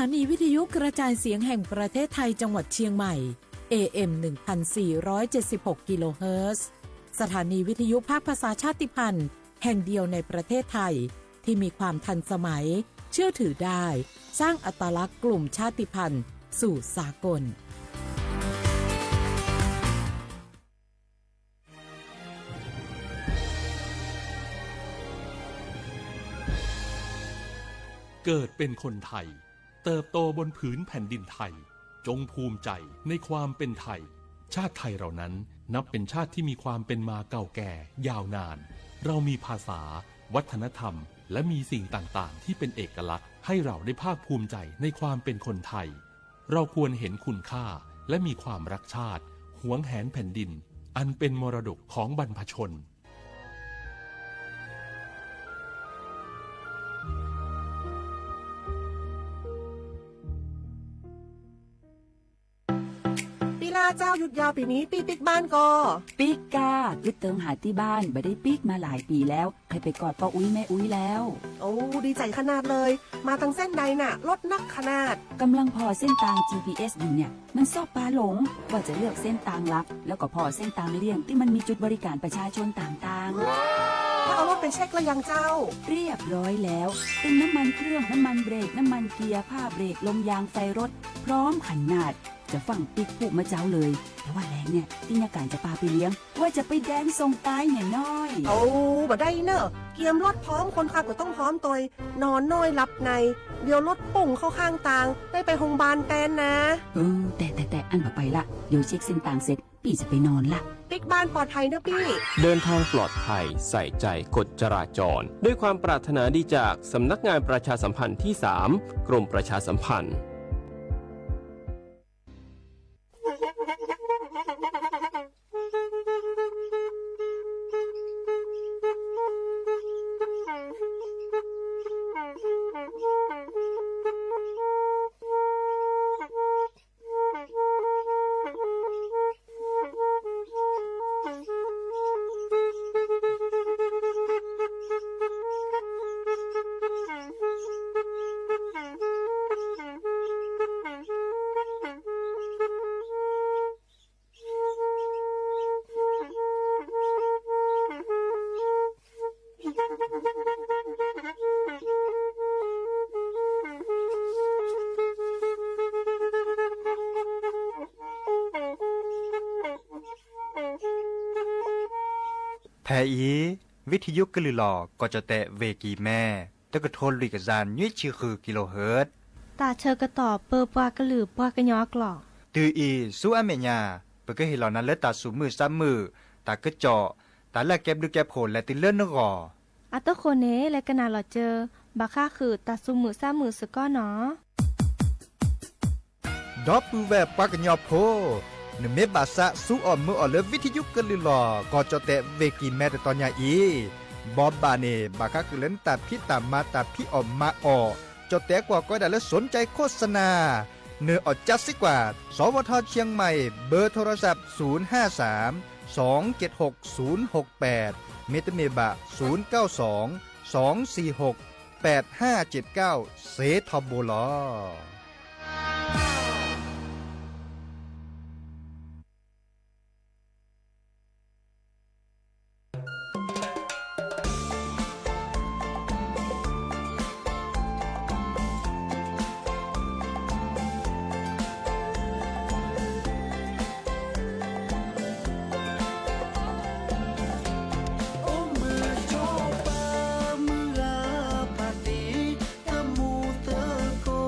านีวิทยุกระจายเสียงแห่งประเทศไทยจังหวัดเชียงใหม่ AM 1476 กิโลเฮิรตซ์สถานีวิทยุภาคภาษาชาติพันธุ์แห่งเดียวในประเทศไทยที่มีความทันสมัยเชื่อถือได้สร้างอัตลักษณ์กลุ่มชาติพันธุ์สู่สากลเกิดเป็นคนไทยเติบโตบนผืนแผ่นดินไทยจงภูมิใจในความเป็นไทยชาติไทยเรานั้นนับเป็นชาติที่มีความเป็นมาเก่าแก่ยาวนานเรามีภาษาวัฒนธรรมและมีสิ่งต่างๆที่เป็นเอกลักษณ์ให้เราได้ภาคภูมิใจในความเป็นคนไทยเราควรเห็นคุณค่าและมีความรักชาติหวงแหนแผ่นดินอันเป็นมรดกของบรรพชนเจ้าหยุดยาวปีนี้ปีปิกบ้านก็ปิกกายึดเติงหาที่บ้านไม่ได้ปิกมาหลายปีแล้วเคยไปกอดป้าอุ้ยแม่อุ้ยแล้วโอ้ดีใจขนาดเลยมาทางเส้นใดน่ะรถนักขนาดกำลังพอเส้นทาง GPS อยู่เนี่ยมันซอบปลาหลงว่าจะเลือกเส้นทางลับแล้วก็พอเส้นทางเลี่ยงที่มันมีจุดบริการประชาชนต่างๆถ้าเอารถไปเช็คแล้วยังเจ้าเรียบร้อยแล้วตึงน้ำมันเครื่องน้ำมันเบรกน้ำมันเกียร์ผ้าเบรกลมยางไฟรถพร้อมขนาดจะฟังปิกผูกมาเจ้าเลยแต่ว่าแรงเนี่ยที่นาการจะพาไปเลี้ยงว่าจะไปแดนทรงตายเนี่ยน้อยโอ้บ่ได้เนอะเกียมรถพร้อมคนขับก็ต้องพร้อมตัวนอนน้อยหลับในเดี๋ยวรถปุ่งเข้าข้างทางได้ไปโรงพยาบาลแตนนะแต่อันต่อไปละเดี๋ยวเช็คเส้นทางเสร็จพี่จะไปนอนละปิกบ้านปลอดภัยนะพี่เดินทางปลอดภัยใส่ใจกฎจราจรด้วยความปรารถนาดีจากสำนักงานประชาสัมพันธ์ที่ 3 กรมประชาสัมพันธ์แทอีวิทยุกลือหลอก็จะแตะเวกีแม่ตะกะโทนลิกจานยุ้ยชื่อคือกิโลเฮิรตซ์ตาเชอกระต่อเปอปวากระหลือปวากระยอกหลอกตืออีสู้อเมญาเปก็เห็นเหล่านั้นและตาสูมือซ้ำมือตากระเจาะตาละแก็บดูแก็บโผลและติเลื่อนนกออัตโคเนและกนาหลอเจอบาค่าคือตาสูมือซ้ำมือสก้อเนาะดอปูแวบปากะยอโพนเมบาสะสู้ออมมือออเลวิทยุกลือหลอก็จะแตะเวกีแม่แต่ตอนยาอีบอบบาเนบาคะคือเล่นตาพี่ตามมาตาพี่ออมมาออจดแต่กว่าก็ได้และสนใจโฆษณาเนื้ออดจัดสิกว่าสวทเชียงใหม่เบอร์โทรศัพท์053 276 068เมตเมบะ092 246 8579เซทอโบลอTemu teko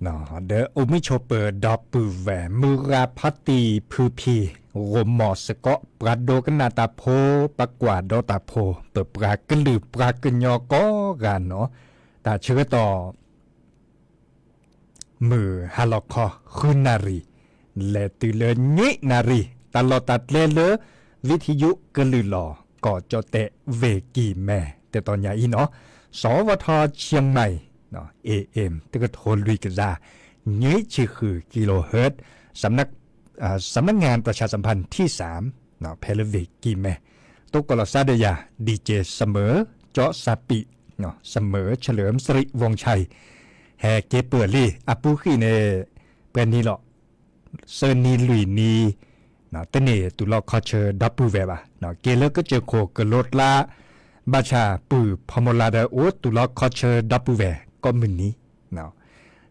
เนาะเดออุมิโชเปอร์ดอปูแหวมือราพัตตีพือพีรมหมอสกอปราโดกันนาตาโพปะกวาดอตาโพเปิดปรากลือปรากญอกอกันเนาะแต่เชื่อต่อมือฮาลอคอคืนนารีและตือเลญินารีตลอดตัดเลวิทยุกลือหลอก่อจอเตะเวกีแม่แต่ตอนใหญ่เนาะสวทเชียงใหม่เนาะ AM ตึกโทรลุยกันซานี้ชื่อคือกิโลเฮิรตซ์สำนักงานประชาสัมพันธ์ที่3เนาะเพลเวกีแม่ตุกกลซาเดียดีเจเสมอเจาะซาปิเนาะเสมอเฉลิมสิริวงชัยแฮเกเปอร์ลี่อปูขี้เนเป็นนี่หรอเซนีลุยนีเนาะตเนตุลอคอเชอดับปูเวบะเนาะเกเลก็เจอโคกลดลาบาชาปูพมลาดาโอตุลอคอเชอดับปูเวก็มึนนี้เนาะ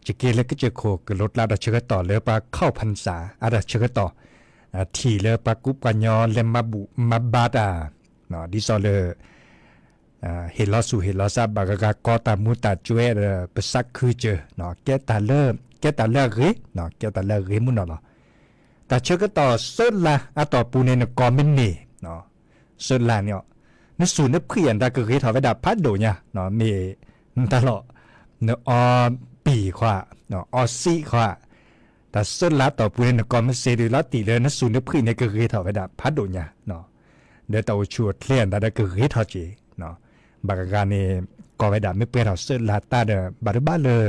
จะเกเลก็เจอโคกลดลาดาเชกต่อเลปาเข้าพรรษาอาดาเชกต่อทีเลปากุปัญญอเลมาบุมาบาดาเนาะดิซอเลเฮลอสูเฮลอซาบากากากอตามูตาจวยเปสักคือเจอเนาะแกตาเลเรเนาะแกตาเลเรมุนเนาะแต่เชื่อก็ต่อเส้นละอะต่อปูเนนกอมินเนเนาะเส้นละเนี่ยนสูนเพียนตาก็คือถอไปดับพัดโดเนี่ยเนาะมีตลอดเนาะอปีขวาเนาะอซีขวาแต่เส้นละต่อปูเนนกอมินเซดูละตีเลยนสูนเพียนเนี่ยก็คือถอไปดับพัดโดเนี่ยเนาะเดี๋ยวตัวชัวร์เคลียนแต่ก็คือถอจีเนาะบางการเนี่ยก็ไปดับไม่เปลี่ยนเราเส้นละตาเดบาร์บ้าเลย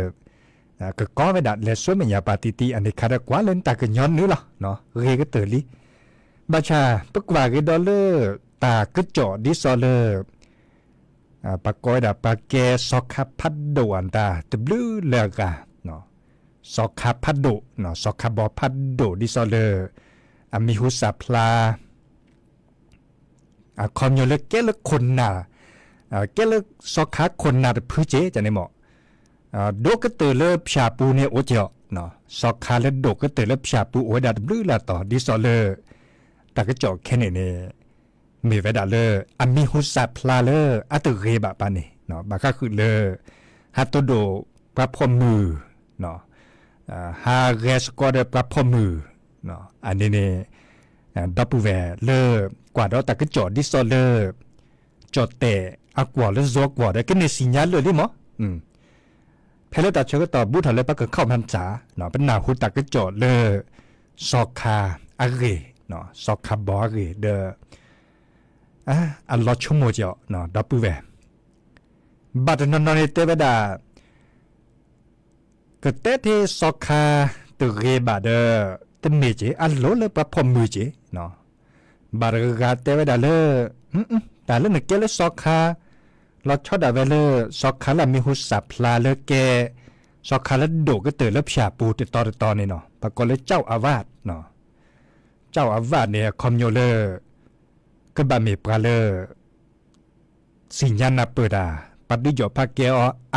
ก็ก้อไปดัดเลสวยมันยาปาติตีอันนี้คาดกว่าเล่นตากันย้อนนู้หรอเนาะเรก็เตอร์ลีบาชาปกว่ากันดอลเลอร์ตาก็จอดดิซอลเลอร์ปากก้อยดาปากแกซอกคาพัดโดอันตาตบลูเลกาเนาะซอกคาพัดโดเนาะซอกคาบอพัดโดดิซอลเลอร์มีหุสาพลาคอมโยเลเกลคนน่ะเกลซอกคาคนน่ะพื้นเจจะในหมอโดก็เตอเลชาปูเนี่ยโอเจาะเนาะสอกคาเลโดก็เตอเลชาปูโอดัดบลูลาต่อดิซอเลตากระจอกแค่เนี่ยมีเวดาเลอามีหุสาพลาเลอัตเรบะปานี่เนาะบาก็คือเลฮัตโตโดปรับพอมือเนาะฮาเรสก็ได้ปรับพอมือเนาะอันนี้เนี่ยดับปูแวเลกว่าดอตากระจอกดิซอเลจอดแต่อักว่าเลซอกว่าได้ก็ในสัญญาณเลยดิมั้งเพลตาเชก็ต่อบูทะเลปะก็เข้าพรรษาเนาะเป็นหน้าหูตากระจอดเลยซอกคาอะเรเนาะซอกคาบอเรเดอัลลอชั่วโมเจาะเนาะดับปูแวบัดนนเตเวดาก็เตเทซอกคาตเรบาเดตเมเจอัลโลเลปะพอมือเจเนาะบาร์กาเตเวดาเลแต่เล่นเกลซอกคาเราชอบด่าเวลสอกคาลามีหุสับพลาเลแกสอกคาลาโดก็เตอเล็บฉาปูติดต่อนี่เนาะปรากฏเลยเจ้าอาวาสเนาะเจ้าอาวาสเนี่ยคอมโยเลก็บะมีปลาเลสิญญาณเปิดาปัดดิจอพักเกอ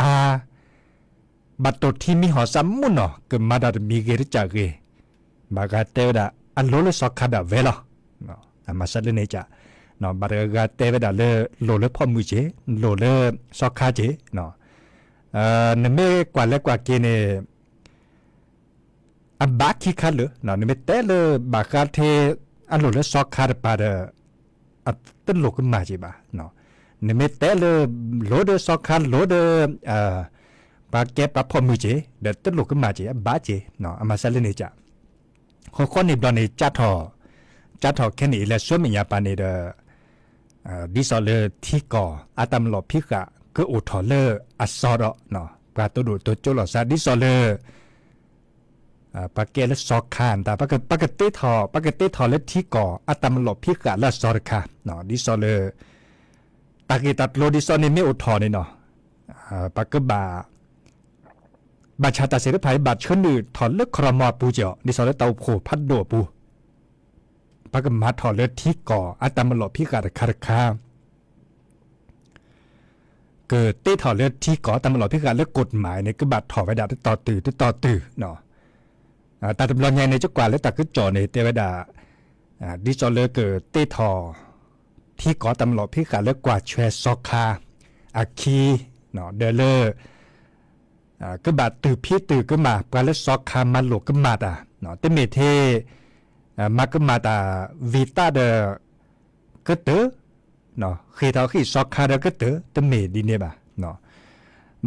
บัดตดที่มีหอซ้ำมุนเนาะก็มาดัดมีเกริจากเกบากาเตวดา อันโลเลสอคาดาเวลเนาะมาสัตเลยเนี่ยจะเนาะบาร์กาเตเวดาเลโลเลพ่อมือเจโลเลสอคาเจเนาะนเมกว่าเล็กกว่าเกเนอันบาคิคัลเลยเนาะนเมเตเลบาคาเทอันโลเลสอคาดปาเดอัตตโลกมาจีบะเนาะนเมเตเลโลเดสอคาโลเดปาเก็บปาพ่อมือเจเดตโลกมาจีบาเจเนาะมาสัตเลยเนี่ยจะคนนี้ตอนนี้จัดทอแค่นี้และส่วนมียาปานนี้เดดิสอเลที่ก่ออาตามหลบพิกะก็อุทอเลอัสอดเนาะปลาตัวดูตัวโจลซาดิสอเลปากเกลสอคานแต่ปากเตทอเลที่ก่ออาตามหลบพิกะและสอดค่ะเนาะดิสอเลตากิตัดโลดิสอนี่ไม่อุทอนี่เนาะปากบาชาตาเสด็จไผ่บาดเชิญดือถอนเลือกครมอปูเจาะดิสอเลเตาโผพัดโดปูปากมาถอดเลือดที่ก่ออาตามหลบพิกะคาร์คาเกิดเตะถอดเลือดที่ก่อตามหลอดพิการเลือกกฎหมายในกบัดถอดไว้ดาต่อตื่นเนาะตาตำรวจใหญ่ในจักรวาลและตาขึ้นจอในเตวดาดิจอเลเกิดเตะถอที่ก่อตามหลอดพิการเลือกกว่าแชร์ซอกคาอาคีเนาะเดเลอร์กบัดตื่นก็มาปลาเลือดซอกคามันหลวกก็มาเนาะเตเมเทมาก็มาตาวิตาเดก็เตอเนาะคือเขาคือซอกคาเดก็เตอตเมดีเนี่ยบ่เนาะ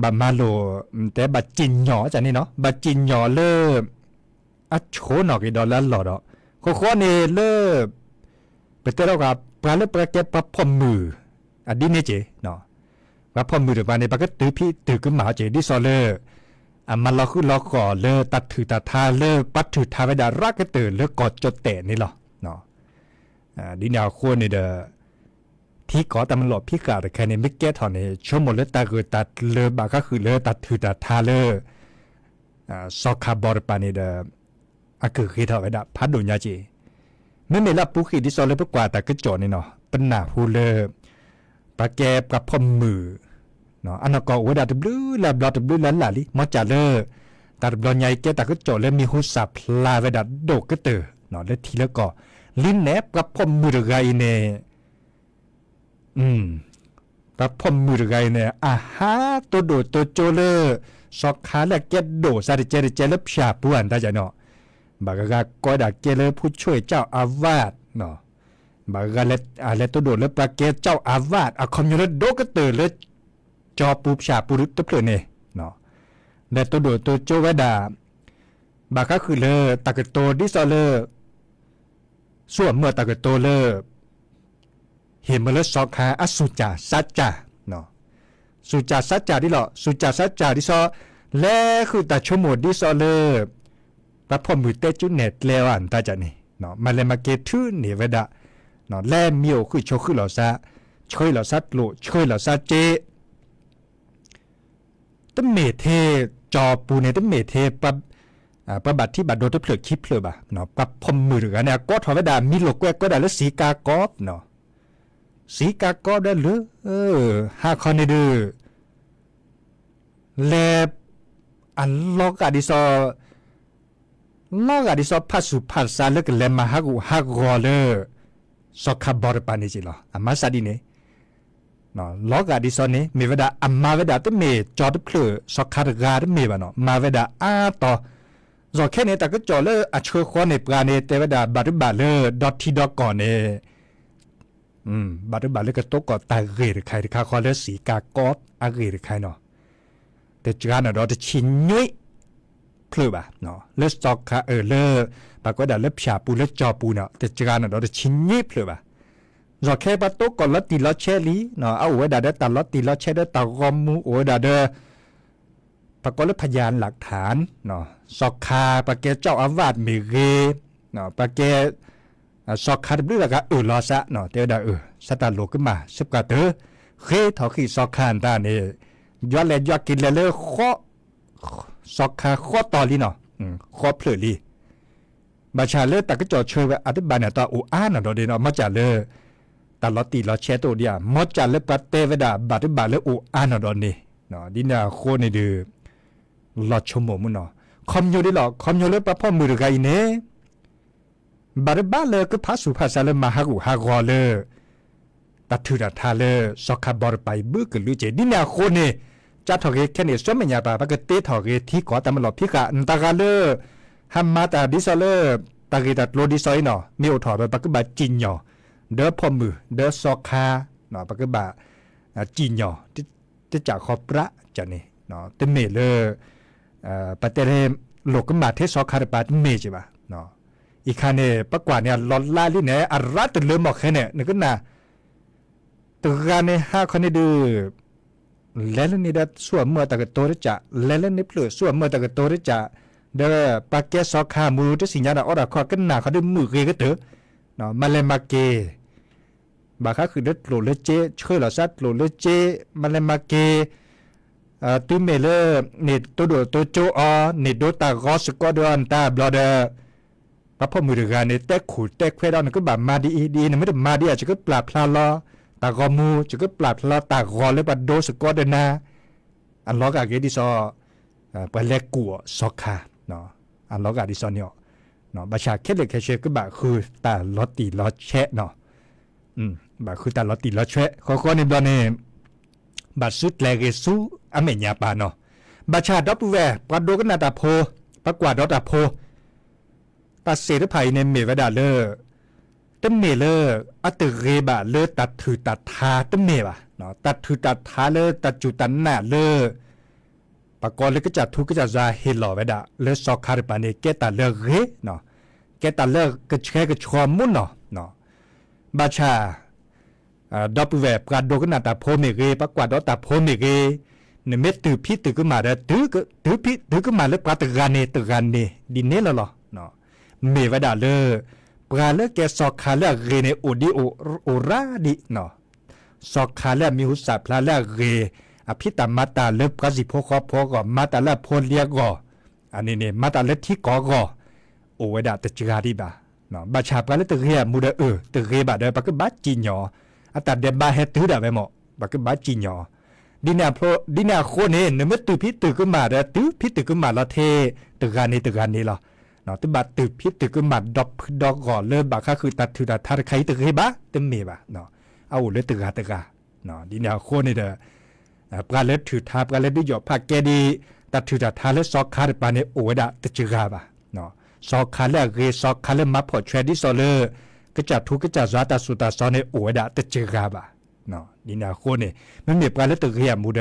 บามาโลแต่บาจินหยอจังนี่เนาะบาจินหยอเลิกอัดโชนอกอีดอลแล้วหลอดโคเนี่ยเลิกไปเตอเรากับปลาเลิกปลาเก็บปลาพอมมืออันนี้เนี่ยเจเนาะปลาพอมมือเดี๋ยววันนี้ปลาก็ตื่นขึ้นมาเจดิซอเลอร์มันเราคือเราก่อเลิกตัดถือตัดทาเลิกปัดถือทาไว้ดารักก็ตื่นเลิกกอดจดเตะนี่หรอเนาะดินยาวโคเนี่ยเด้อที่ก่อตำรวจพิการแค่ในมิกเก็ตถอนนี้ชั่วโมงเลือดตาคือตัดเลือบาก็คือเลือตัดถือตัดทาเลือซอกคาบอร์ปานีเดอคือขีดเอาไว้ดับพัดดุนยาจีไม่มีรับผู้ขีดที่ซอเลยเพื่อกว่าแต่ก็จอนี่เนาะเป็นหน้าผู้เลือปลาแกบกับพมมือเนาะอันนั้นก็ไว้ดับบลูแล้วดับบลูแล้วหล่ะลิมอจ่าเลือตัดบอลใหญ่แกแต่ก็จอเลยมีหุ่นสับลาไว้ดับโดกก็เตอเนาะแล้วทีแล้วก็ลิ้นแนบกับพมมือไงเนี่ยปะพมมือไงเนี่ยตัวโดตัวโจเลสอกขาและเก็ดโดซาดิเจริเจลชาปวนได้จ้ะเนาะบากกะก็ได้เกเลผู้ช่วยเจ้าอาวาสเนาะบากกะเลตัวโดและปลาเกเจ้าอาวาสคอมยูนโดก็เตอเลจอปูชาปุรุตะเพลเนี่ยเนาะและตัวโดตัวโจไว้ดาบากกะคือเลตะกะโตดิซอเลส่วนเมื่อตะกะโตเลเห็นมาแล้วสอกหาอสุจาสัจจาเนาะสุจาสัจจาดิหรอสุจาสัจจาดิซอและคือตาชั่วโมงดิซอเลพระพรมือเตจุเน็ตเลวอันตาจานี่เนาะมาเลยมาเกทื่นนี่เวดาเนาะแลมีโอคือโชคือหลอซาช่วยหลอซัดโลช่วยหลอซาเจตั้งเมเทจอปูเนี่ยตั้งเมเทประบัติที่บัดโดนตัวเปลือกคิดเปลือกบ่ะเนาะปรับพรมือกันเนี่ยก็ทอเวดามีโลกแกก็ได้แล้วสีกากอบเนาะสีกากอบได้หรือหาคอนเดอร์แลอันลอกอดิซอพัสุพัสาเลิกเลมาฮักรอเลสอคาบอร์ปานิจิลอามาซาดิเนเนาะลอกอดิซอนี่มีเวดาอัมมาเวดาตเมจอดเพลสอคาร์กาดเมบะเนาะมาเวดาต่อจอแค่นี้แต่ก็จอเลอช่วยคอในปราเนเตเวดาบารุบาเลดอทที่ดอกก่อนเนบารุบาเลก็ตกก็ตาเกยใครที่ข้าคอเลสีกากอบอาเกยใครเนาะแต่จานเราจะชินยุ้ยเพลือบะเนาะเลสตอกค่ะเลปากก็ได้เล็บชาปูเล็บจอปูเนาะแต่จานเราจะชินยุ้ยเพลือบะจอแค่ปะตกก็ลอตีลอเชลีเนาะเอาไว้ได้ตาลอตีลอเชได้ตากอมูโอ้ได้ปากก็เล็บพยานหลักฐานเนาะสอกคาปากเกเจ้าอาวาสมีเกเนาะปากเกสอกคาบลื้อละก็ลอซะเนาะเตได้สตาร์โลขึ้นมาสิบกว่าเตเคถอขี้สอกคานตาเนี่ยย้อนเลยย้อนกินเลยข้อสอกคาข้อต่อลีเนาะข้อเพลลีบาชาเลตะก็จอช่วยว่าอธิบายเนี่ยต่ออ่านเนาะเดเนาะมาจากเลยตลอดตีเราแชร์ตัวเดียวมาจากเลยปะเตเวดาบาดบาเลยอ่านเนาะนี่เนาะดินาโคในดือลอดชั่วโมงมั้งเนาะคอมโยได้หรอคอมโยเลยปะพ่อมือไกเนี่ย บาร์บ้าเลยก็พาสุภาษาเลยมาหากูหากอเลยตัดถือตัดทาเลยสอกขาบอร์ไปบื้อกันรู้เจดิเนี่ยคนเนี่ยจะถอดแค่เนี่ยสมัยยาปะปะก็เตะถอดที่ก่อแต่มันหลบพี่กะตากาเลยฮัมมาตาดิซอเลยตากีตัดโลดิซอยเนาะมีอุทธรไปปะก็บาจินเนาะเด้อพอมือเด้อสอกขาเนาะปะก็บาจีนเนาะที่จากขอบพระจะนี่เนาะเต็มเมเลยปะเตเรโลกก็มาเทสอกขาปะเมจิบะเนาะอีกคันเนี่ยปะกว่าเนี่ยลอนล่าลิเนี่ยอารัตเริ่มบอกแค่เนี่ยนึกกันนะตัวการเนี่ยห้าคนเนี่ยดูแล้วนี่ได้ส่วนเมื่อตะกโตได้จะแล้วนี่เปลือกส่วนเมื่อตะกโตได้จะเด้อปากแกสอกขามูที่สิญญาณอดคอกันหนาเขาได้มือเกยก็เถอะเนาะมาเลยมาเกบางครั้งคือได้โหลเลเจช่วยเราซัดโหลเลเจมาเลยมาเกตุ้มเมเลนี่ตัวโดตัวโจอนี่โดตากอสกอดอนตาบลอเดอพระพ่อมือกันเนี่ยแต่ขูดแต่เควดอนก็แบบมาดีนะไม่ได้มาดีอาจจะก็ปราบพลาลอตากอมูจะก็ปราบพลาตากอเลยบัดโดสกอดนาอันล็อกอาเกดิซอไปแลกกัวสอกขาเนาะอันล็อกอาดิซอเนี่ยเนาะประชาแค่เล็กแค่เชก็แบบคือตาลอตีลอแชะเนาะแบบคือตาลอตีลอแชะข้อในบ้านเนี่ยบัดสุดแลเกซูอเมญญาปาเนาะบัชชาดอปแวปะโดกันนาตาโพปะกว่าดอตาโพตัดเสดภัยในเมวดาเลอตเมเลออัตเรบะเลอตัดถือตัดทาตเมบะเนาะตัดถือตัดทาเลอตัดจุตันหน้าเลอปะกอนเลยก็จะทุกก็จะซาเฮลอเวดาเลอสอกคาร์ปาเนเกตาเลอเรเนาะเกตาเลอกระแชกระชอมมุนเนาะบัชชาดอปแวปราโดกันนาตาโพเมเกปะกว่าดอตาโพเมเกเนี่ยเม็ดตือพี่ตือก็มาเด้อตือพี่ตือก็มาเลยปราตกานเนดินเนละเนาะเมวดาเลอปราเลแกสอกคาเลเรเนโอดิโอราดิเนาะสอกคาเลมีหุสาพลาเลเรอภิตามาตาเลปราสิโพคอพอก็มาตาเลโพเลียก็อันนี้เนี่ยมาตาเลที่กอก็โอเวดาตจราดิบาเนาะบาชาปราเลตเรียมูเดตเรบาเดปะก็บาจิญออัตเดบาเฮตือดาเวมปะก็บาจิญอดินาโคเนนเมตุพิตึกมาเดตุพิตึกมาละเทตึกานนี่ล่ะเนาะตบัดตึกพิตึกมาดอกก่อเริ่มบาค่าคือตัดถือตัดทาร์ไคตึกเฮบะตึมเมบะเนาะเอาเลยตึกาเนาะดินาโคเนเดปลาเล็ดถือทาปลาเล็ดดิยอภาคแกดีตัดถือตัดทาเลสอกคาร์ปาเนโอเวดาตจิกาบะเนาะสอกคาเลเรสอกคาเลมาพอเทรดิโซเลก็จะทุกก็จะซาตาสุตาซอนเนโอเวดาตจิกาบะเนาะดินาโคเนมันมีปลาเล็ดตึกเฮียมูเด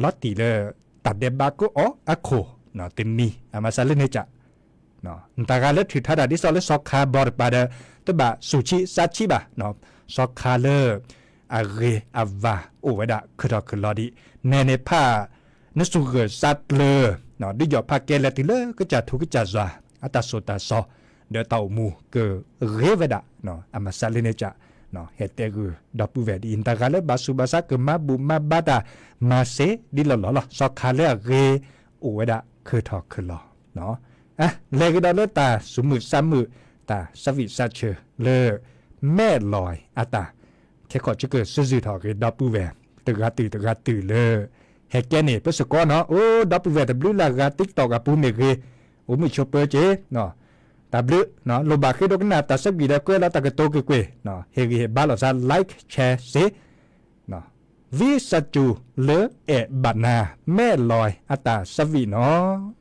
ลอตตีเลตัดเดบาโกออะโคเนาะติมีอามาซาเลเนจะเนาะตากาเลถือทาดาดิซอเลสอกคาบอร์ปาเดตบะสุชิซาชิบะเนาะสอกคาเลอาเรอาวาโอเวดาคือดอกคือลอดิเนเนพานสุเกซัดเลเนาะดิยอพาเกเลติเลก็จะทุกจะซาอัตโสตาซอเดตามูเกเรเวดาเนาะอามาซาเลเนจะเนาะเฮเตกูดอปูเวดอินตากาเลบาสุบาซากมาบุมาบาดามาเซดิลอสอกคาเลเรโอเวดาคือทอคือลอเนาะเลกดอเลตาสุมือซ้ำมือตาสวิซาเชเลแม่ลอยอาตาแค่ขอจะเกิดซื่อๆถอคือดอปูเวตึกาตื่นเลยเฮแกนี่เพื่อสกอเนาะโอ้ดอปูเวตบลูลากาติ๊กตอกกับปูเมเกโอ้มือชอปเปอร์เจเนาะตาบลูเนาะโลบาคือดอกนาตาสักบีดาเกลาตากโตกเกเนาะเฮบาลอซาไลค์แชร์เซเนาะวิสัจูเลเอบานาแม่ลอยอาตาสวีเนาะ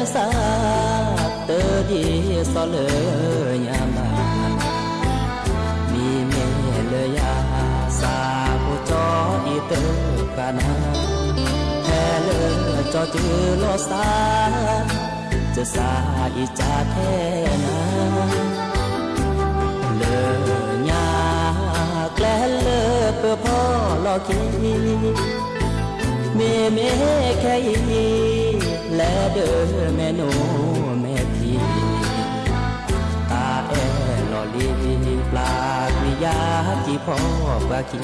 sa tơ đi so lơ nhà mà mi mê lơ ya sa bu cho y tơ cả na hè lơ cho chữ lo saจะสาอีจาแท้นาเลอยาแกล้เลอเพื่อพ่อรอคิเมเมแค่อีและเดินแม่หนูแม่พี่ตาแอลอลีปลากวิยาที่พ่อบาคี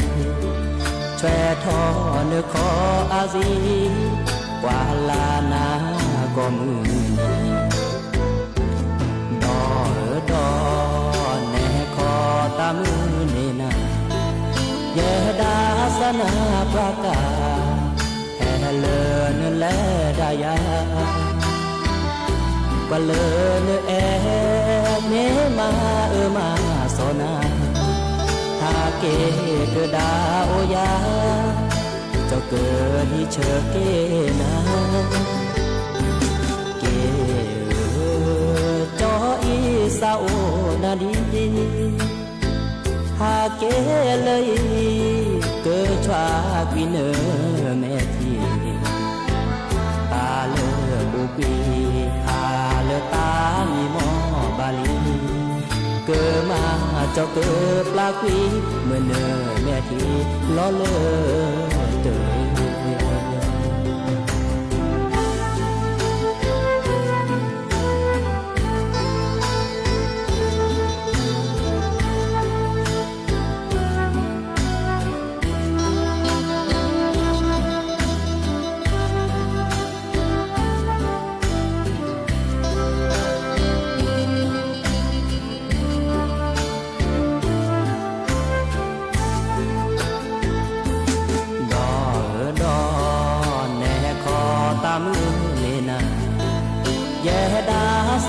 แช่ทอเนื้อคออาซีกว่าลานาก็มือดอดอแน่คอตามือเนนาเยดาสนาประกาแห่เลินและดายาก็เลินแอเนมามาโซนาถ้าเกเกดาโอยาเจ้าเกิดที่เชอเกนาเกจออีสาวนาดีหาเกเลยเกิดชวากวินเนอแม่ทีตาเลอบุปีหาเลอตามีหมอบาลีเกิดมาเจ้าเกิดปลากวีเมื่อเนอแม่ทีล้อเลอเตย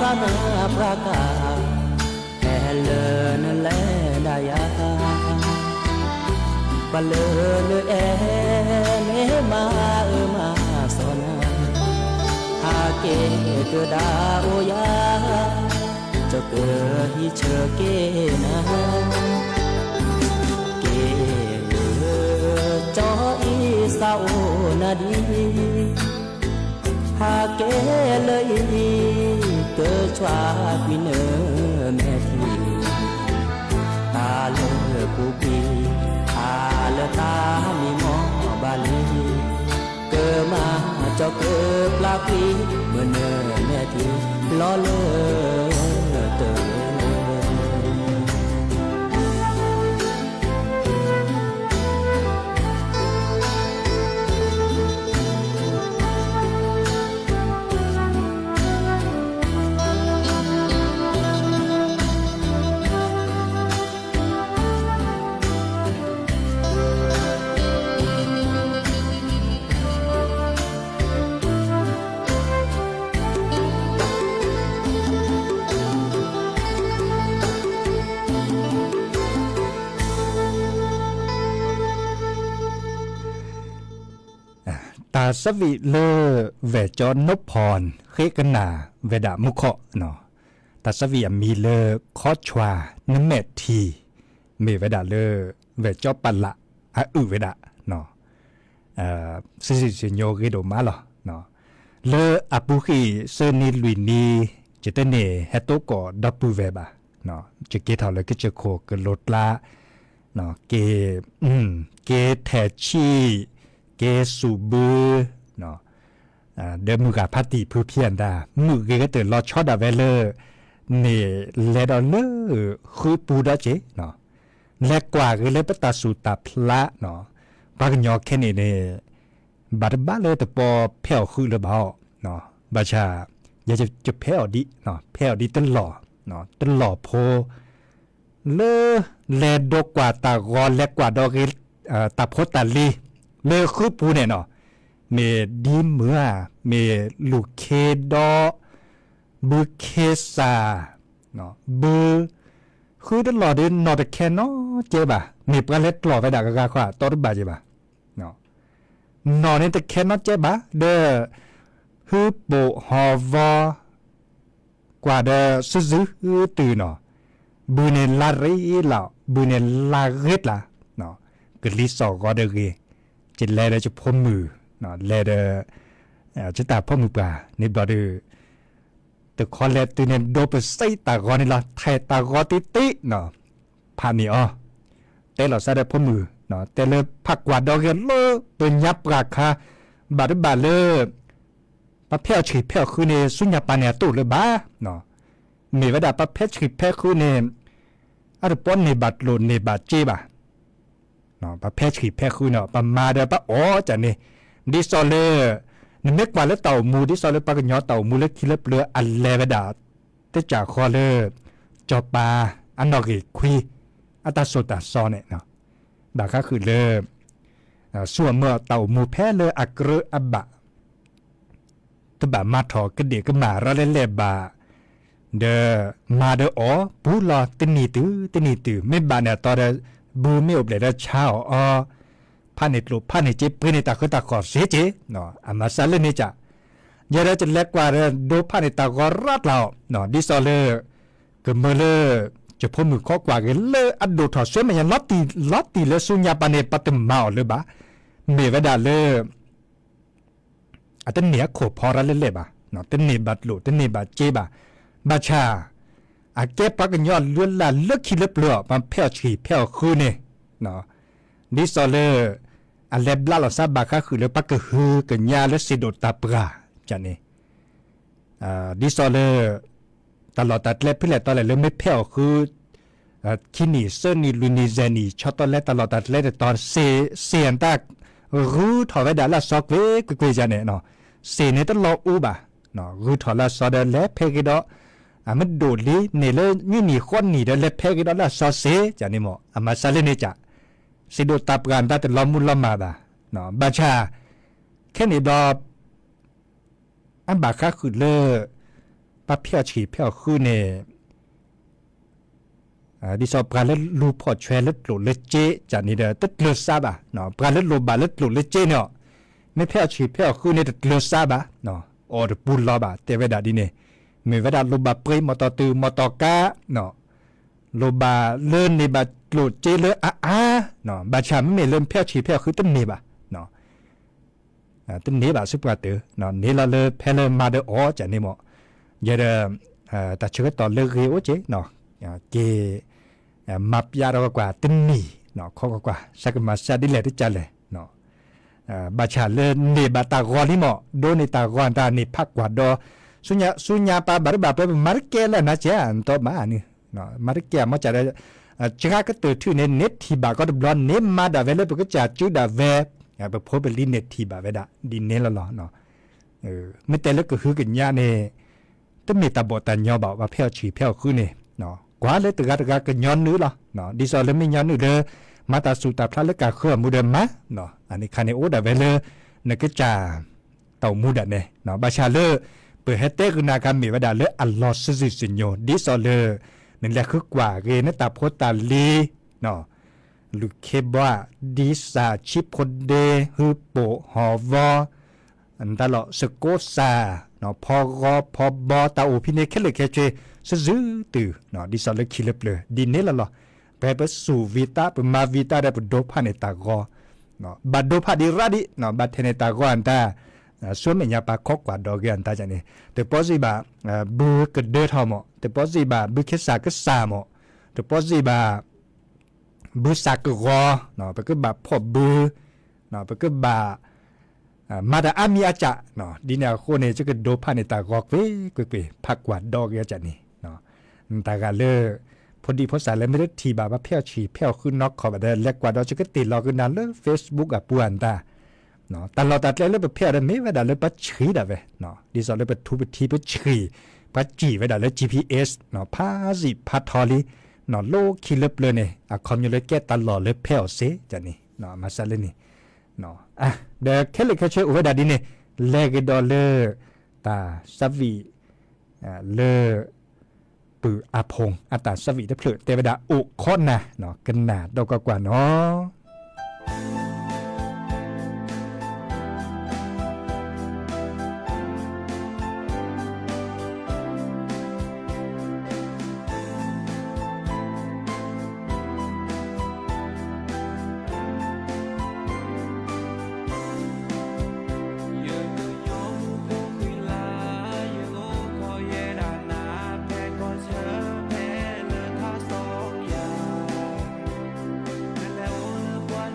สนาประกาแห่เลินและดายาปะเลินแอเนมามาสนาหาเกเกดาโอยาเจ้าเกิดที่เชอเกนาเกจออีสา โอนาดีหากเกเลยเกิดชวาพิเนอแม่ทีตาเลอปูปีตาเลอตามีหมอบาลีเกิดมาเจ้าเกิดปลาปีเมื่อเนอแม่ทีล้อเลอเตอตาสวิเลอเวจอนนพพรเคกันนาเวดามุขะเนาะตาสวิมีเลอคอชวานเมทีเมเวดาเลอเวจอปัลละอะอุเวดาเนาะสิโยกิโดมาลอเนาะเลออปุขีเซนิลุยนีจิตเนเฮโตโกดับปูเวบาเนาะจะเกทาเลก็จะโคกลดละเนาะเกแทชีเกสูบือเนาะเดิมมือกับพัติผู้เพียนดามือเกก็เตือนรอช็อตดาเวเลอร์เนี่ยเลดอเลอร์คือปูดาเจเนาะและกว่าก็เลยปตาสูตาพละเนาะบางยอแค่นี้เนี่ยบัดบ้าเลยแต่พอเพียวคือระเบาเนาะบาชาอยากจะเพียวดิเนาะเพียวดิตลอดเนาะตลอดโพเลเลดกว่าตากอนและกว่าดอกตาโพตาลีเลอคือปูเนี่ยเนาะเมดีเมื่อเมลูกเคดอบูเคซาเนาะบูคือตลอดเดินนอตแคนเนาะเจ็บอ่ะมีปลาเล็ดตลอดไปด่ากะค่ะตอดบาเจ็บอ่ะเนาะนอนในตะแคนเนาะเจ็บอ่ะเด้อฮือโปฮอวอกว่าเด้อซื้อตื่นเนาะบูเนลารีล่ะบูเนลาเรตล่ะเนาะกลิสอก็เด้อจะแลได้จะพ่อมือเนาะแลได้จะตาพ่อมือป่านี่บ่ดื้อแต่คอแลตัวเนี่ยโดไปใส่ตากอนี่ล่ะไทยตากอติเนาะพานี่อ๋อแต่เราใส่ได้พ่อมือเนาะแต่เลยผักกวาดดอกเกลอตัวยับราคาบาดบาเลปะเพียวฉีเพียวคือในสุญญาปาเนี่ยตู้เลยบ้าเนาะมีเวลาปะเพียวฉีเพียวคือในอันปนในบาดโลนในบาดเจ็บอ่ะเนาะปะเพียวฉีเพียวคือเนาะปะมาเด้อปะอ๋อจังนี่ดิซอเลนเมกว่าแล้วเต่ามูดิซอเลปะกะยอเต่ามูเล็กคิเลเปลืออันเลเวดาเตจากคอเลจอปาอันดอกอีคุยอัตโสตาซอเนี่ยเนาะบาก็คือเลส่วนเมื่อเต่ามูแพ้เลอักเรอับบะตบะมาถอกระเดียกมาระเล่บาเดมาเดอ๋อปูลอตนีตือไม่บาเนี่ยตอเดบูไม่อบเลยเดเช้าอ๋อพานิตลูพานิจิปืนในตาคือตาขอเสียเจเนาะอามาซาเลนี่จ้ะยาเราจะเล็กกว่าดูพานิตาก็รัดเราเนาะดิซอเลก็เมื่อเลจะพมือข้อกว่ากันเลอัดดูถอดเสื้อมันยังล็อตตีเลสุญญาปานเนปตมมาเลยบะเมวดาเลอัตเนียโขพอระเล่บะเนาะตเนบัดลูตเนบัดเจบะบาชาอาเก็บปักยอดเลือนละเลือกขี้เลือเปลือกมันเพี้ยวฉีเพี้ยวคืนเนี่ยเนาะดิซอเลอันเล็บลาลอซาบาก็คือเลือปักฮือกันยาและสิโดตาปราจันนี่ดิซอเลตลอดตัดเล็บพี่แหละตอนแรกเริ่มไม่เพี้ยวคือคินีเซนีลูนิเซนีชอบตอนแรกตลอดตัดเล็บตอนเสียนตารู้ถอดไว้ด่าละซอกเวกุยจันเนี่ยเนาะเสียเนี่ยต้องรออูบะเนาะรู้ถอดละซอเดเล็บเพกิดอมันโดดลีเนี่ยเลยนี่คนนี่เดเล็บเพกิดละซอเซจันนี่หมออามาซาเลนี่จ้ะสิโดตับกันได้แต่ล้อมมุลล้อมมาบะเนาะบาชาแค่นี้ดอกอันบาค่าคือเลอปะเพียวฉีเพียวคือเนี่ยดิสอบการเล่นลูพอแชร์เล่นหลุดเล่นเจจากนี้เด้อตัดเลือดซาบะเนาะการเล่นลูบาเล่นหลุดเล่นเจเนาะไม่เพียวฉีเพียวคือเนี่ยตัดเลือดซาบะเนาะโอ้เดปูลอบะเตเวดาดีเนี่ยมีเวดาลูบาปรีมอตอตือมอตอกาเนาะลูบาเลื่อนในบาหลุดเจเลือเนาะบาชาไม่เลื่อนเพียวฉีเพียวคือต้นเนี่ยบะเนาะ ตึ้งนี้บาสุปกาตือเนาะนี่เราเลยเพลมาเดอจะนี่หมอเยอะแต่เชื่อต่อเลือกเอวเจ๊เนาะเกมับยาเรากว่าตึ้งนี่เนาะข้อกว่าสักมาซาดิเลที่จะเลยเนาะบาชาเลเนบาตากอนี่หมอโดนตากอนตานี่พักกว่าดอสุญญาปาบาร์บาเปมาร์เกลนะเจ้าอันต่อมานี่เนาะมาร์เกลมาจะได้จังก็ตื่นที่เน็ตที่บาก็บลอนเนมมาดาเวลก็จะจุดาเวไปพบเป็นลินเน็ตที่บาเวดาดินเนลละเนาะไม่แต่แล้วก็คือกันยาเนี่ยต้องมีตาบอดตาญอบอกว่าเพี้ยวฉีเพี้ยวคือเนี่ยเนาะกว่าเลยตึกกันย้อนนื้อละเนาะดิซอเลยไม่ย้อนนื้อเลยมาตาสุตาพระเล็กกาเครื่องมูเดมะเนาะอันนี้คันในโอดาเวลเนี่ยก็จะเต่ามูดเนี่ยเนาะบาชาเลเปิดให้เตกุนาคามีวดาเลอัลลอฮ์ซิสิญโยดิซอเลนั่นแหละคือกว่าเกณฑ์ตาโพตาลีเนาะลูกเคบว่าดิสาชิพดเดฮือโปหอวออันตลอดสโกซาเนาะพอบอตาโอพิเนเคเลเคเจซื้อตื่เนาะดิซอเลคิลเปลดินเนละล่ะไปไปสู่วิตาไปมาวิตาได้ไปโดพาเนตากอเนาะบัดโดพาดิราดิเนาะบัดเทเนตากออันตาส่วนเมียปาคอกกว่าดอกอันตาจันนี่แต่พอสิบาบูกเดทอมแต่พอสิบาบูเคสากสามแต่พอสิบาบูสักรอเนาะไปก็บาพอบูเนาะไปก็บามาดาอามีอาจาเนาะดีเนี่ยคนเนี่ยจะก็โดพาในตากอกเว้ยพักกว่าดอกอาจารย์นี่เนาะตากาเลพอดีพอสายแล้วไม่ได้ทีบาว่าเพี้ยวฉีเพี้ยวขึ้นนอกขอบได้เล็กกว่าดอกจะก็ติดรอกันนานเลย Facebook อ่ะปวนตาเนาะตลอดตัดเลยไปเพี้ยวได้ไม่ว่าได้เลยปัจฉีได้เว้เนาะดีสอเลยไปทุบทีปัจฉีปัจจีไว้ได้เลย GPS เนาะพาสิพัททอลีเนาะโลคิลเลยเนี่ยอะคอมอยู่เลยแก้ตลอดเลยเพี้ยวเสจันนี่เนาะมาซะเลยนี่เนาะอ่ะเดี๋ยวแค่เลยแค่ช่วยอุปดาดิเนี่ยเลกดอลเลอร์ตาสวีเลอปืออาพงอัตาสวีได้เพลิดเทวดาอุคอนนะเนาะกันหนาดอกกว่าเนาะ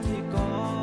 ที่ก่อน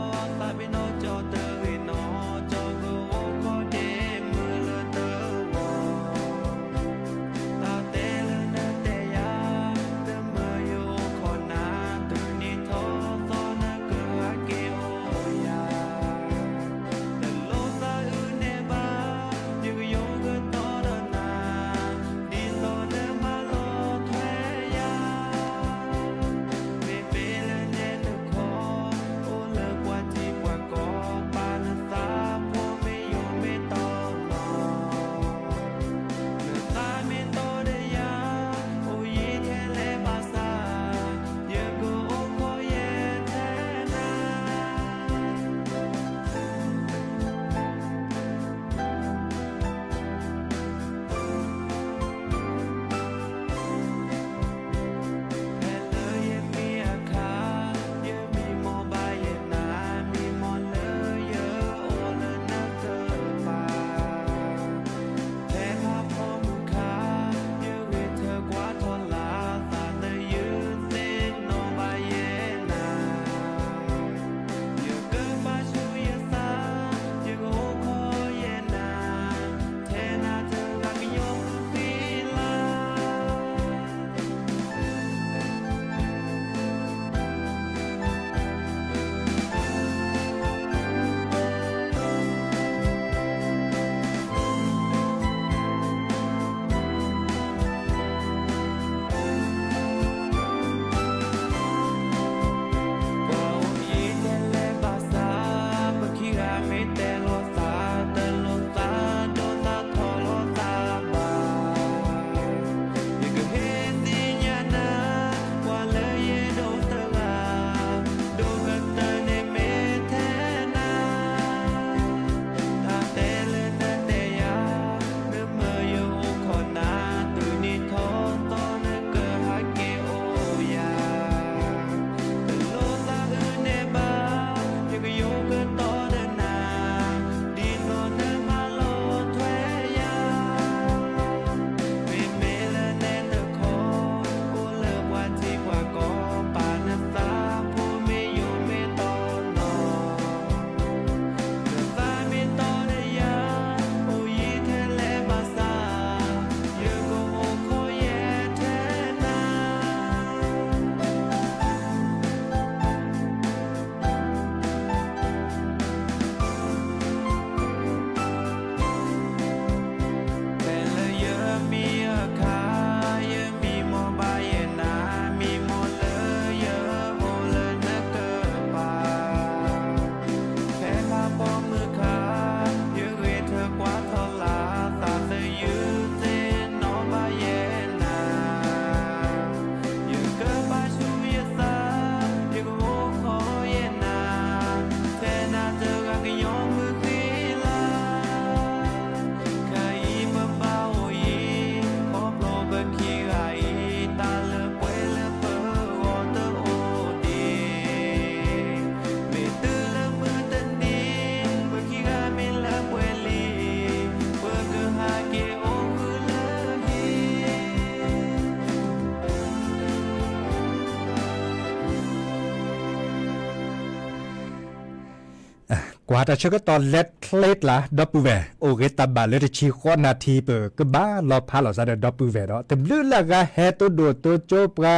กว่าแต่เชื่อก็ตอนเล็ดเคล็ดละดับเบิลแวโอเคตาบาเลตชีข้อนาทีเปิดก็บ้าเราพาเราซะเดดับเบิลแวเนาะแต่ลื่นละก็แฮตัวโดดตัวโจปกา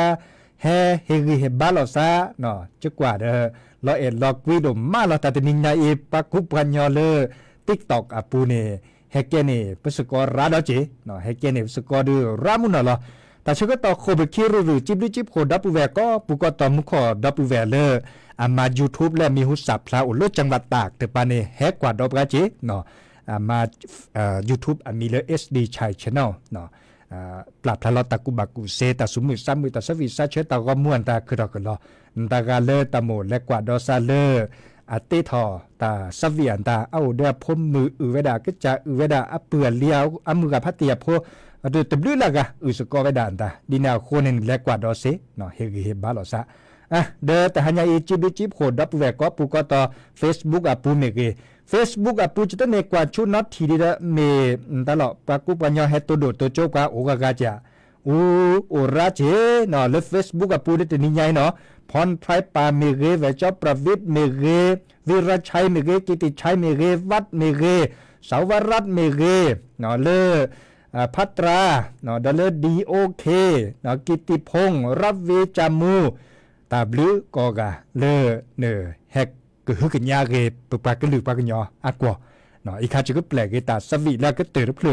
แฮเฮริเฮบ้าเราซะเนาะจะกว่าเด้อเราเอ็ดเรากวิดมาเราแต่นิงนาอีปักคุปัญญาเลติ๊กตอกอาปูเนเฮเกเนปสกอราดอจีเนาะเฮเกเนปสกอดูรามุนเนาะแต่เชื่อก็ต่อโคเบคิรูจิบลิจิบโคดับเบิลแวก็ปุกต่อมุขอดับเบิลแวเลอามา YouTube และมีหุสับพลาอุลจังหวัดตากแต่ปานนี้แฮกกว่าดอกกระจิเนาะมาYouTube มีเลย SD ชัย Channel เนาะปรับพลาตะกุบักกุเซตะสุมือซ้ำมือตะสวิซาเชตะก็ม่วนตาคือดอกกันลอตากาเลตะโมและกว่าดอซาเลอติทอตาสเวียนตาเอาเดพมมืออือเวดาก็จะอือเวดาอเปือเลียวอมือกับพัตเตียโพโดยตบลือละกะอือสกอเวดาตาดินาโคนึงและกว่าดอเซเนาะเฮเฮบาลอซะเดอแต่หันยาอีจิบโคดับแวกก็ปูก็ต่อ Facebook อ่ะปูเมเก Facebook อ่ะปูจะต้องในกว่าชุดน็อตทีดีละเมตลอดปากุปัญญาเฮตัวโดดตัวโจกว่าโอกากาจะโอราเจเนาะแล้ว Facebook อ่ะปูได้แต่นิยายเนาะพรไพรปาเมเกเวจอบประวิทย์เมเกวิรชัยเมเกกิติชัยเมเกวัดเมเกสาวรัตน์เมเกเนาะเลพัตราเนาะดเลดีโอเคเนาะกิติพงษ์รับเวจามูตาบลือกอกาเลเนแฮกก็ฮึกญาเกปปากกลือปากญออักว่าเนาะอีคาจะก็แปลกตาสวิแล้วก็เตอเพล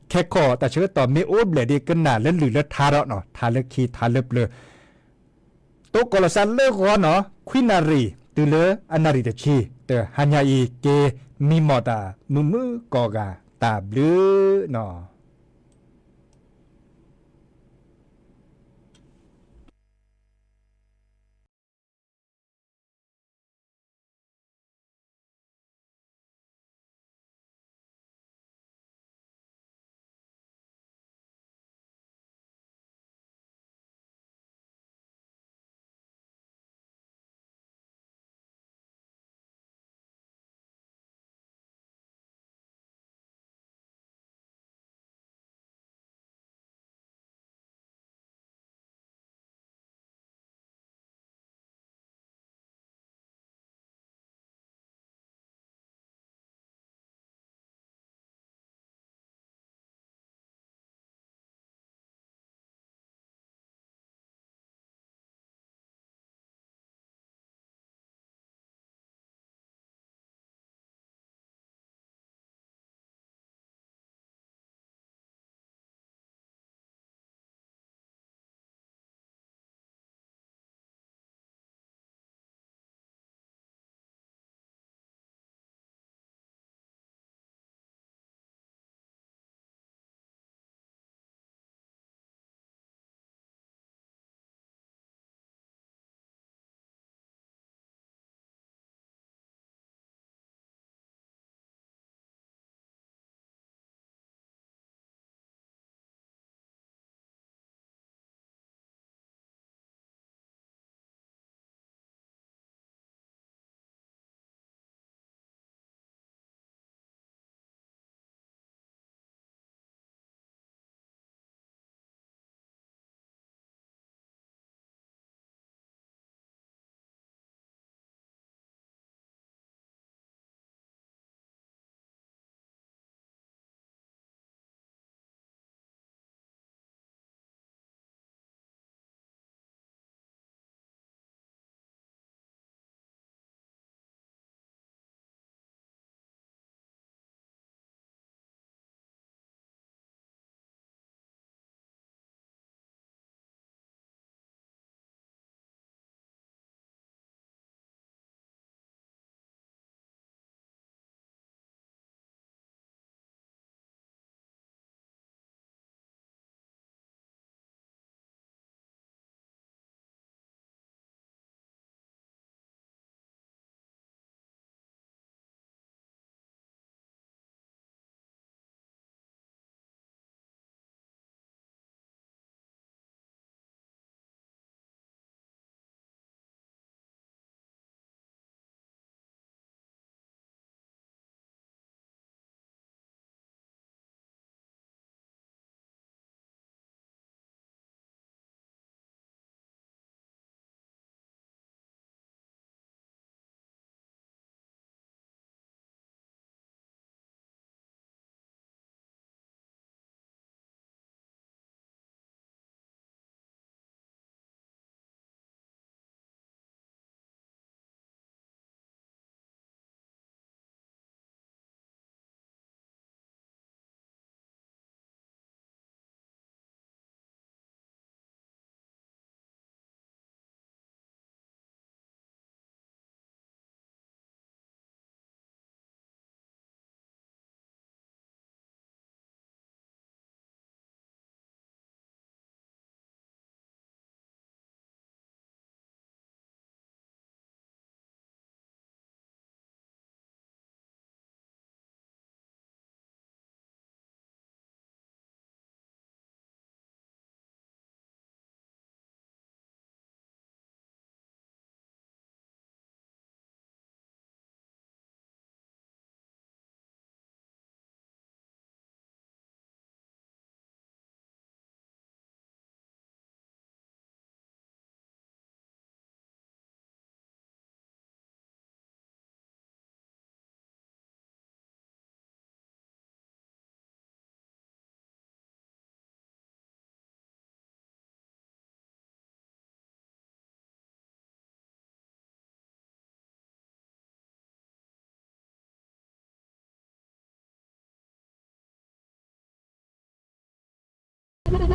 แค่คอแต่เชื่อต่อไม่โอบเลยดีกันหนาแล้วหรือแล้วทาระเนาะทาเลคีทาเลเปลโตกอลซันเลกอเนาะควินารีตุเลอนาริตชีเตหันยาอีเกมีมอตามือกอกาตาบลือเนาะ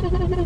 Oh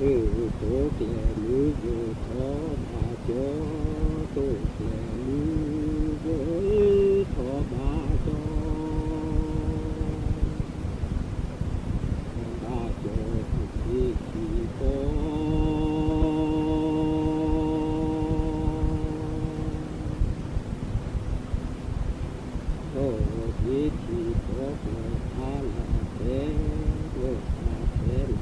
tổ kẻ lưới vô thó bà chó tổ kẻ lưới với thó bà chó bà chó thì có thì có là thế rồi thế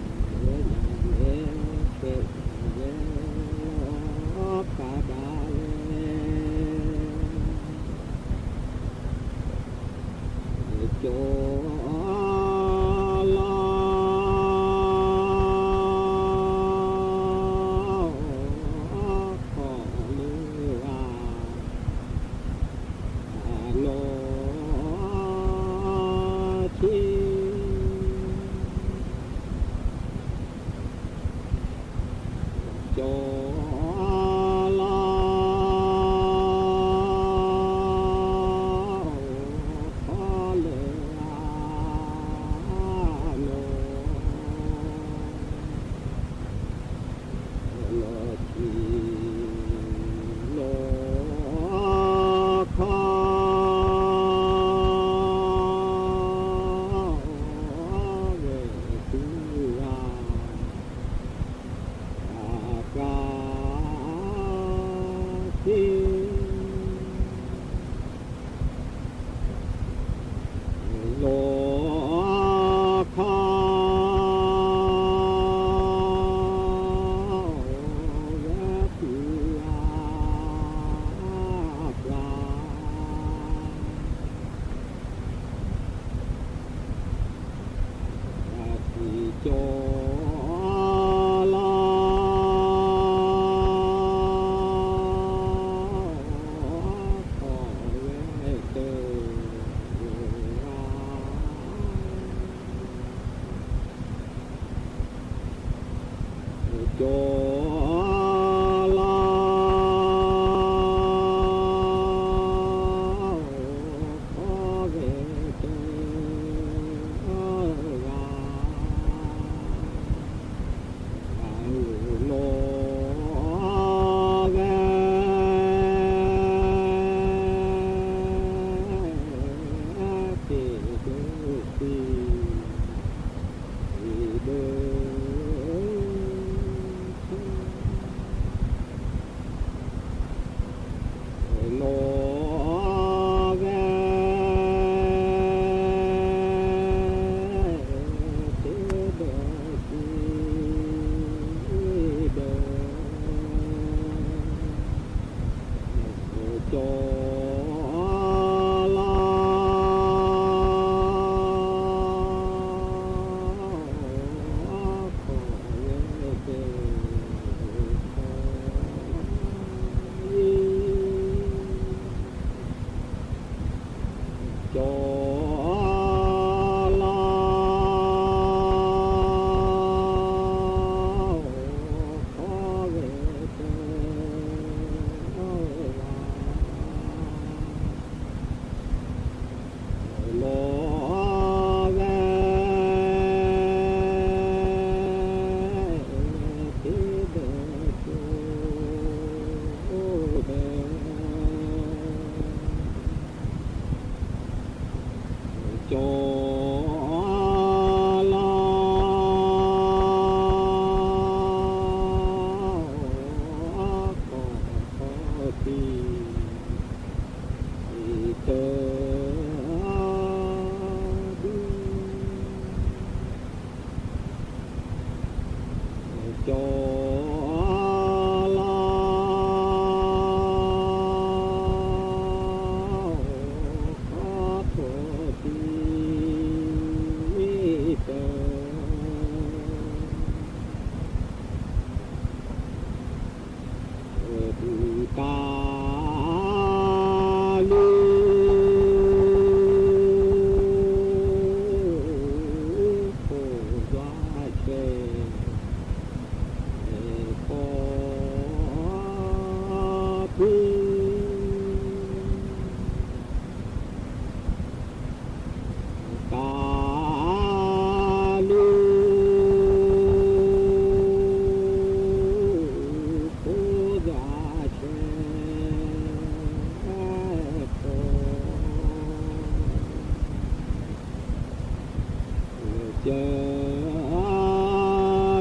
จอ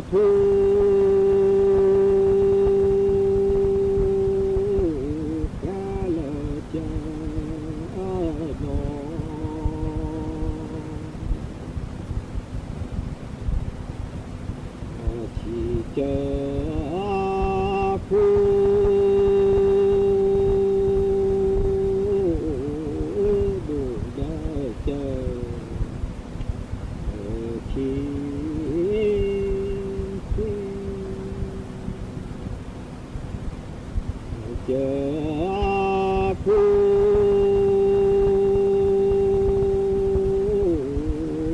ผู้กาลเจอโนที่เจอผู้ดูได้เจอที่เจอผู้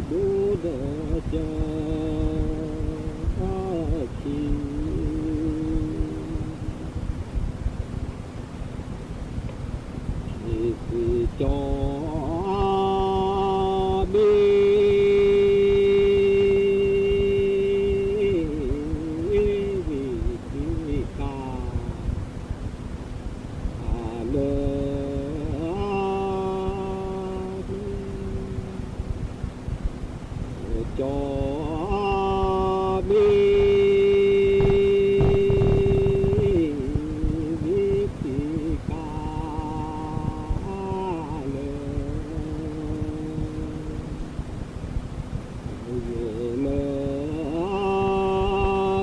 ดูได้เจอที่คือจอบีวิกาเลจอบีวิกาเล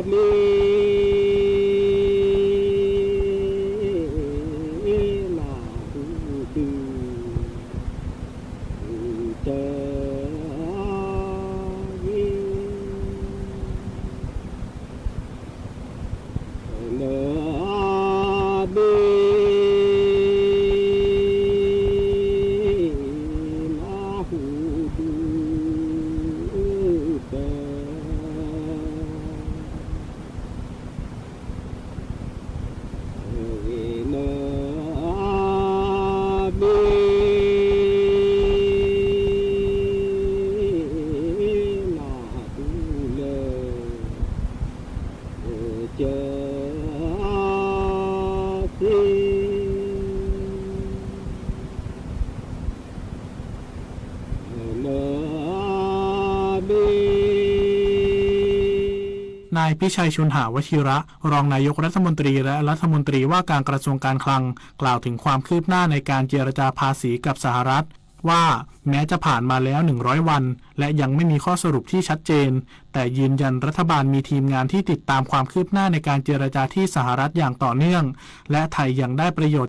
เนมีลาดูดูเจอวิเนมีลาหูดูเจอเนมีลาหูเลยเจอที่เนมี นายพิชัยชุนหาวชิระรองนายกรัฐมนตรีและรัฐมนตรีว่าการกระทรวงการคลังกล่าวถึงความคืบหน้าในการเจรจาภาษีกับสหรัฐว่าแม้จะผ่านมาแล้ว100วันและยังไม่มีข้อสรุปที่ชัดเจนแต่ยืนยันรัฐบาลมีทีมงานที่ติดตามความคืบหน้าในการเจรจาที่สหรัฐอย่างต่อเนื่องและไทยยังได้ประโยชน์